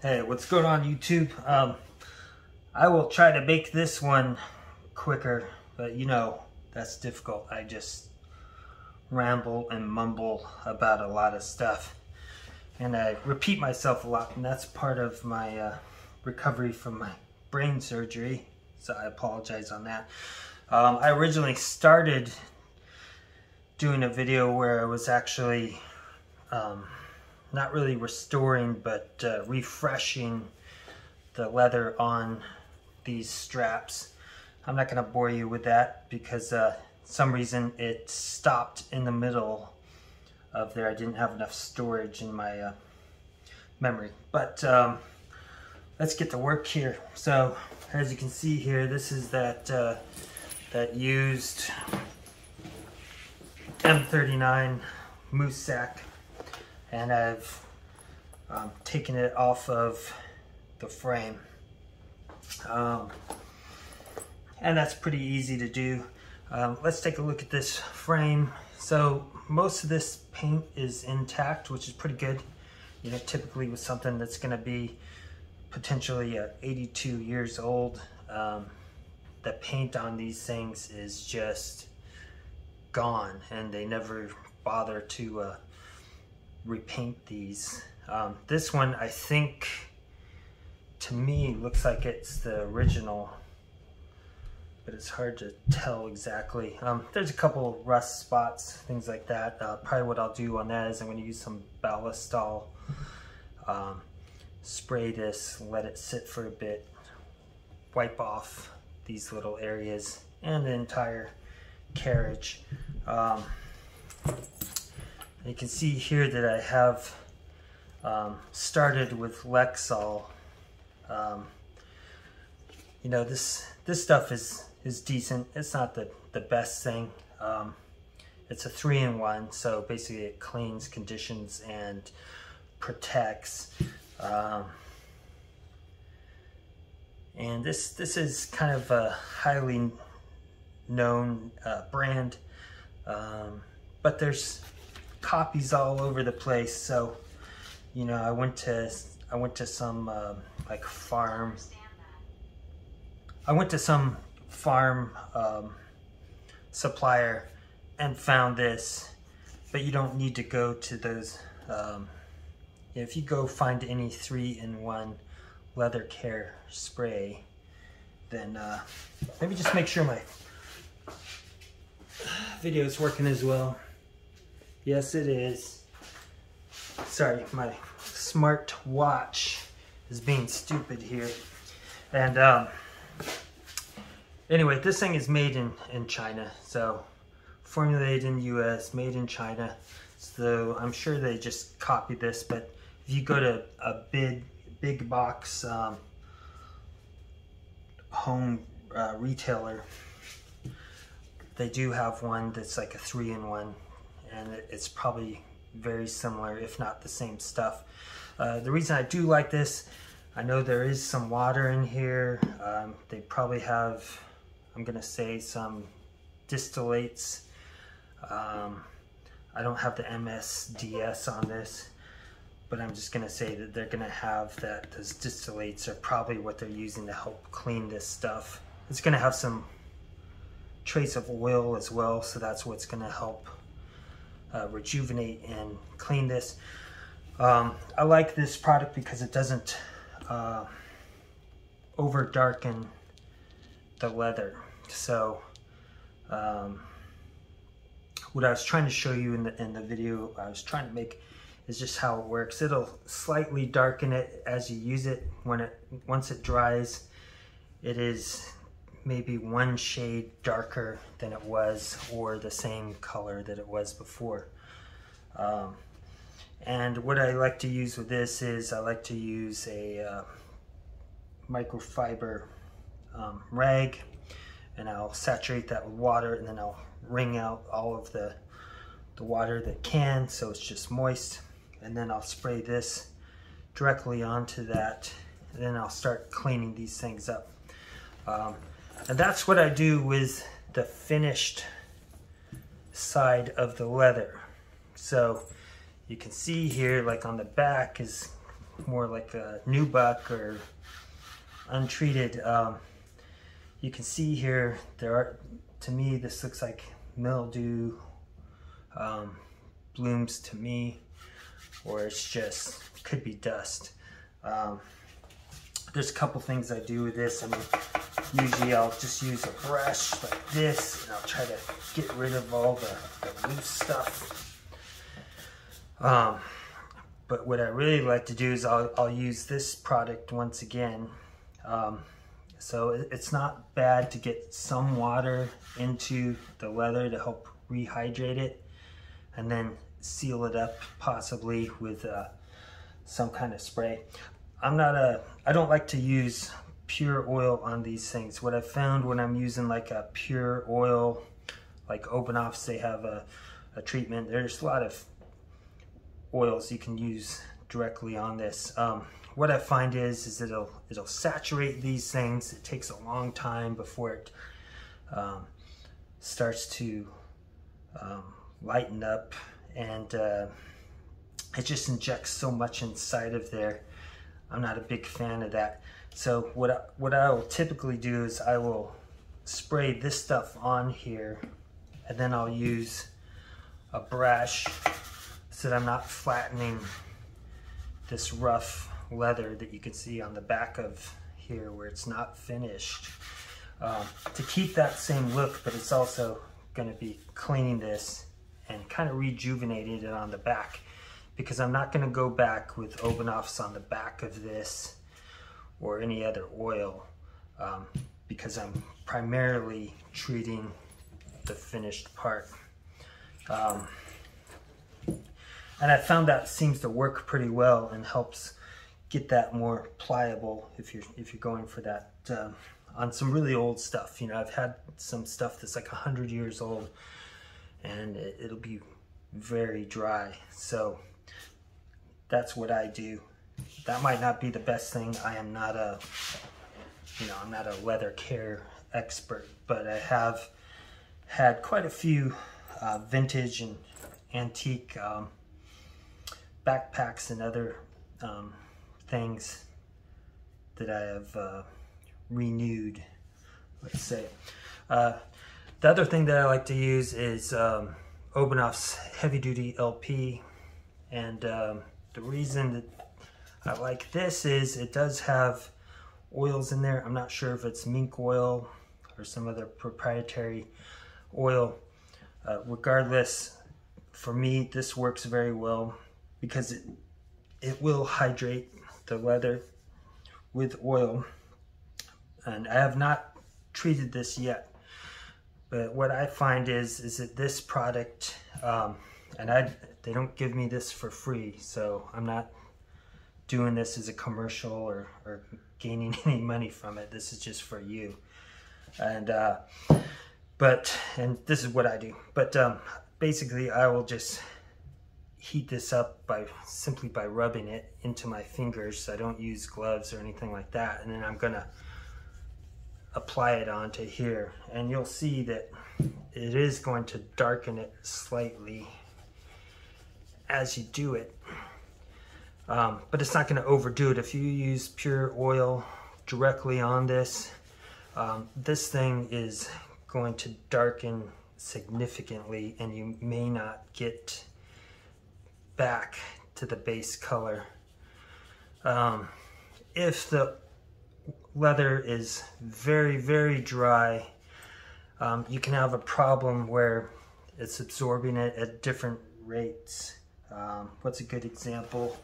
Hey, what's going on YouTube? I will try to make this one quicker, but you know, that's difficult. I just ramble and mumble about a lot of stuff, and I repeat myself a lot, and that's part of my recovery from my brain surgery, so I apologize on that. I originally started doing a video where I was actually not really restoring, but refreshing the leather on these straps. I'm not going to bore you with that because some reason it stopped in the middle of there. I didn't have enough storage in my memory. But let's get to work here. So as you can see here, this is that that used M39 moose sack, and I've taken it off of the frame, and that's pretty easy to do. Let's take a look at this frame. So most of this paint is intact, which is pretty good. You know, typically with something that's going to be potentially 82 years old, the paint on these things is just gone, and they never bother to repaint these. This one, I think, to me, looks like it's the original, but it's hard to tell exactly. There's a couple rust spots, things like that. Probably what I'll do on that is I'm going to use some Lexol, spray this, let it sit for a bit, wipe off these little areas and the entire carriage. You can see here that I have started with Lexol. You know, this stuff is decent. It's not the best thing. It's a 3-in-1, so basically it cleans, conditions, and protects. And this is kind of a highly known brand, but there's copies all over the place. So, you know, I went to some like farm. I went to some farm supplier and found this, but you don't need to go to those. If you go find any 3-in-1 leather care spray, then maybe just make sure my video is working as well. Yes, it is. Sorry, my smart watch is being stupid here. And anyway, this thing is made in China. So formulated in the US, made in China. So I'm sure they just copied this, but if you go to a big box home retailer, they do have one that's like a 3-in-1, and it's probably very similar, if not the same stuff. The reason I do like this, I know there is some water in here. They probably have, I'm gonna say, some distillates. I don't have the MSDS on this, but I'm just gonna say that they're gonna have that. Those distillates are probably what they're using to help clean this stuff. It's gonna have some trace of oil as well, so that's what's gonna help rejuvenate and clean this. I like this product because it doesn't over darken the leather. So what I was trying to show you in the video I was trying to make is just how it works. It'll slightly darken it as you use it. Once it dries, it is maybe one shade darker than it was, or the same color that it was before. And what I like to use with this is I like to use a microfiber rag, and I'll saturate that with water, and then I'll wring out all of the water that can, so it's just moist, and then I'll spray this directly onto that, and then I'll start cleaning these things up. And that's what I do with the finished side of the leather. So you can see here, like on the back is more like a nubuck or untreated, you can see here to me this looks like mildew blooms to me, or it's just could be dust. There's a couple things I do with this. I mean, usually I'll just use a brush like this, and I'll try to get rid of all the loose stuff. But what I really like to do is I'll use this product once again. So it's not bad to get some water into the leather to help rehydrate it, and then seal it up possibly with some kind of spray. I don't like to use pure oil on these things. What I found when I'm using like a pure oil, like Obenauf's, they have a treatment. There's a lot of oils you can use directly on this. What I find is it'll saturate these things. It takes a long time before it starts to lighten up, and it just injects so much inside of there. I'm not a big fan of that. So what I will typically do is I will spray this stuff on here, and then I'll use a brush so that I'm not flattening this rough leather that you can see on the back of here where it's not finished, to keep that same look, but it's also going to be cleaning this and kind of rejuvenating it on the back, because I'm not going to go back with Obenauf's on the back of this or any other oil, because I'm primarily treating the finished part. And I found that seems to work pretty well and helps get that more pliable if you're going for that on some really old stuff. You know, I've had some stuff that's like 100 years old, and it'll be very dry. So that's what I do. That might not be the best thing. I am not a, I'm not a leather care expert, but I have had quite a few vintage and antique backpacks and other things that I have renewed, let's say. The other thing that I like to use is Obenauf's heavy duty LP, and the reason that I like this is it does have oils in there. I'm not sure if it's mink oil or some other proprietary oil. Regardless, for me this works very well because it will hydrate the leather with oil. And I have not treated this yet, but what I find is that this product, and they don't give me this for free, so I'm not doing this as a commercial or gaining any money from it. This is just for you. And this is what I do. But basically I will just heat this up simply by rubbing it into my fingers. I don't use gloves or anything like that. And then I'm gonna apply it onto here, and you'll see that it is going to darken it slightly as you do it, but it's not going to overdo it. If you use pure oil directly on this, this thing is going to darken significantly, and you may not get back to the base color. If the leather is very, very dry, you can have a problem where it's absorbing it at different rates. What's a good example?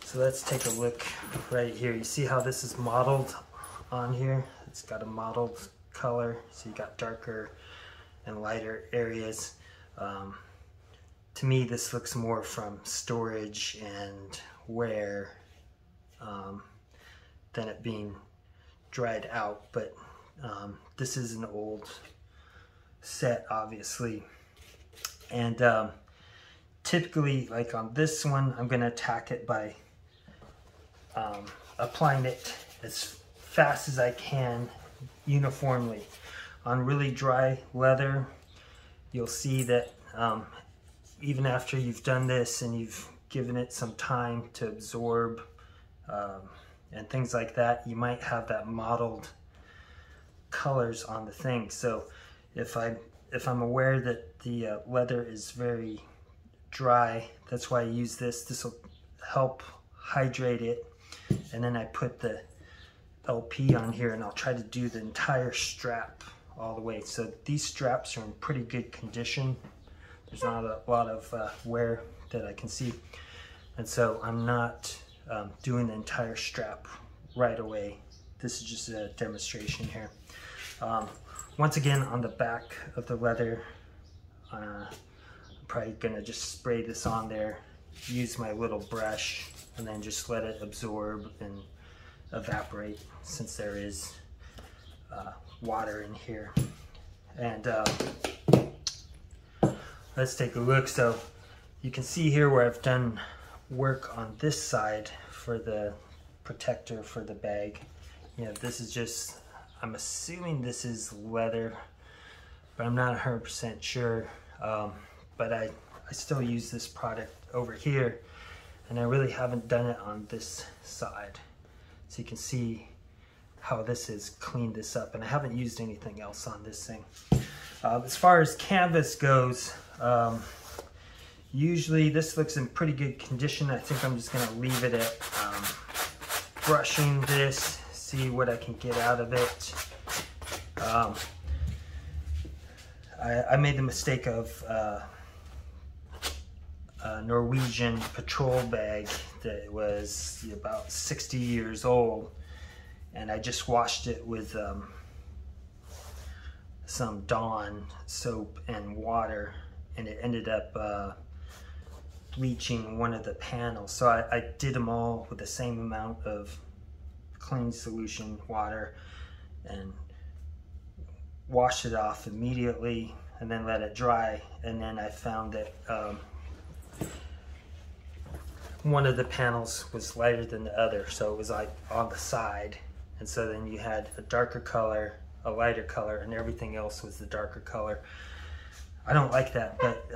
So let's take a look right here. You see how this is mottled on here? It's got a mottled color, so you got darker and lighter areas. To me, this looks more from storage and wear than it being dried out, but this is an old set, obviously. And typically, like on this one, I'm gonna attack it by applying it as fast as I can uniformly. On really dry leather, you'll see that even after you've done this and you've given it some time to absorb and things like that, you might have that mottled colors on the thing. So if I'm aware that the leather is very dry, that's why I use this. This will help hydrate it. And then I put the LP on here, and I'll try to do the entire strap all the way. So these straps are in pretty good condition. There's not a lot of wear that I can see. And so I'm not doing the entire strap right away. This is just a demonstration here. Once again, on the back of the leather, I'm probably gonna just spray this on there, use my little brush, and then just let it absorb and evaporate, since there is water in here. And let's take a look. So you can see here where I've done work on this side for the protector for the bag. You know, this is just, I'm assuming this is leather, but I'm not 100% sure. But I still use this product over here, and I really haven't done it on this side. So you can see how this has cleaned this up, and I haven't used anything else on this thing. As far as canvas goes, usually this looks in pretty good condition. I think I'm just gonna leave it at brushing this, see what I can get out of it. I made the mistake of a Norwegian patrol bag that was about 60 years old, and I just washed it with some Dawn soap and water, and it ended up bleaching one of the panels. So I did them all with the same amount of clean solution water and washed it off immediately, and then let it dry. And then I found that one of the panels was lighter than the other, so it was like on the side, and so then you had a darker color, a lighter color, and everything else was the darker color. I don't like that, but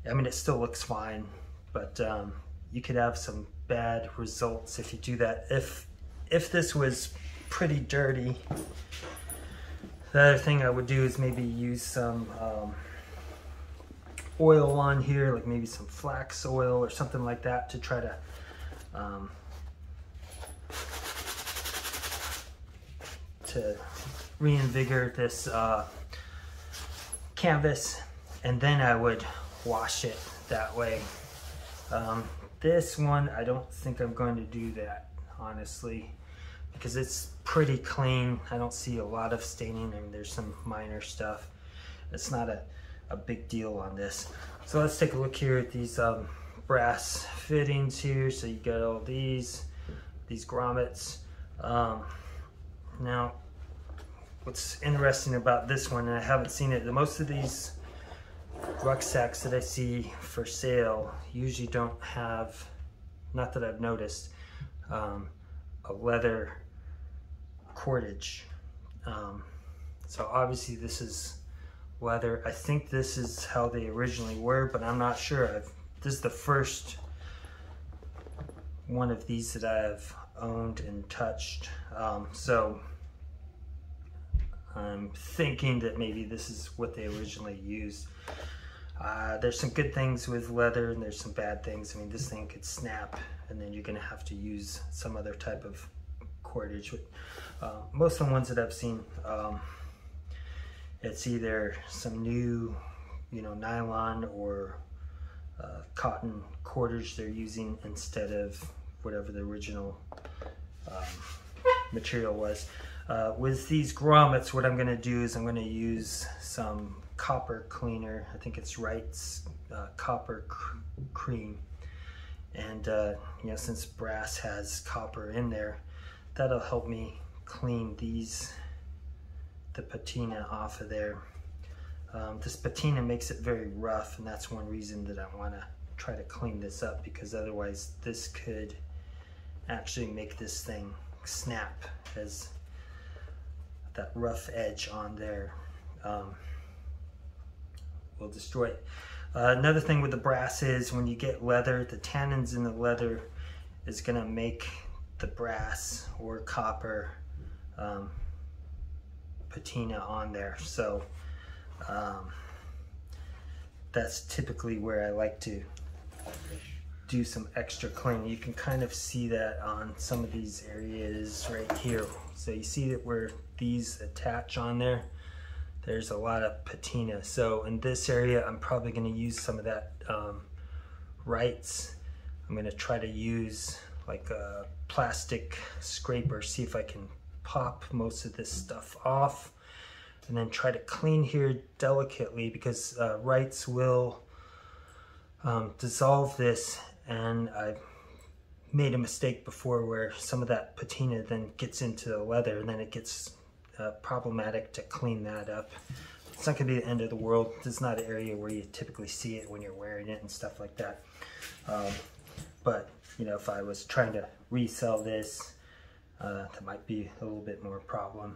I mean, it still looks fine, but you could have some bad results if you do that. If this was pretty dirty, the other thing I would do is maybe use some oil on here, like maybe some flax oil or something like that, to try to reinvigorate this canvas, and then I would wash it that way. This one, I don't think I'm going to do that, honestly, because it's pretty clean. I don't see a lot of staining. I mean, there's some minor stuff. It's not a big deal on this. So let's take a look here at these brass fittings here. So you got all these grommets. Now, what's interesting about this one, and I haven't seen it, most of these rucksacks that I see for sale usually don't have, not that I've noticed, a leather cordage. So obviously this is leather. I think this is how they originally were, but I'm not sure. This is the first one of these that I've owned and touched. So I'm thinking that maybe this is what they originally used. There's some good things with leather, and there's some bad things. I mean, this thing could snap, and then you're gonna have to use some other type of cordage. Most of the ones that I've seen, it's either some new, nylon or cotton cordage they're using instead of whatever the original material was. With these grommets, what I'm going to do is I'm going to use some copper cleaner. I think it's Wright's copper cream, and since brass has copper in there, that'll help me clean the patina off of there. This patina makes it very rough, and that's one reason that I want to try to clean this up, because otherwise this could actually make this thing snap, as that rough edge on there will destroy it. Another thing with the brass is when you get leather, the tannins in the leather is going to make the brass or copper patina on there. So that's typically where I like to do some extra cleaning. You can kind of see that on some of these areas right here. So you see that where these attach on there, there's a lot of patina. So in this area, I'm probably going to use some of that Rights. I'm going to try to use like a plastic scraper, see if I can pop most of this stuff off, and then try to clean here delicately, because Rights will dissolve this, and I've made a mistake before where some of that patina then gets into the leather, and then it gets problematic to clean that up. It's not going to be the end of the world. This is not an area where you typically see it when you're wearing it and stuff like that. But you know, if I was trying to resell this, that might be a little bit more problem.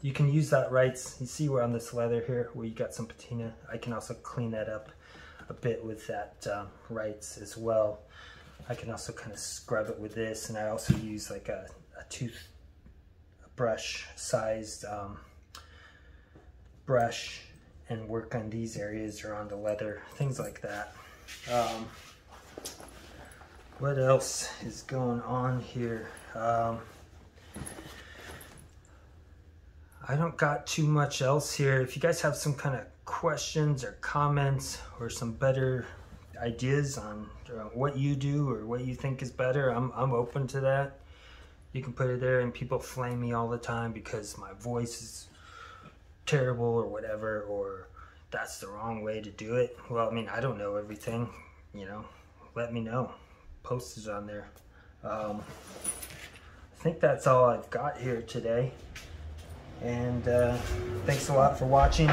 You can use that Rights. You see where on this leather here where you got some patina, I can also clean that up a bit with that Rights as well. I can also kind of scrub it with this, and I also use like a toothbrush sized brush and work on these areas or on the leather, things like that. What else is going on here? I don't got too much else here. If you guys have some kind of questions or comments or some better ideas on what you do or what you think is better, I'm open to that. You can put it there, and people flame me all the time because my voice is terrible or whatever, or that's the wrong way to do it. Well, I mean, I don't know everything, you know, let me know. Post it on there. I think that's all I've got here today, and thanks a lot for watching.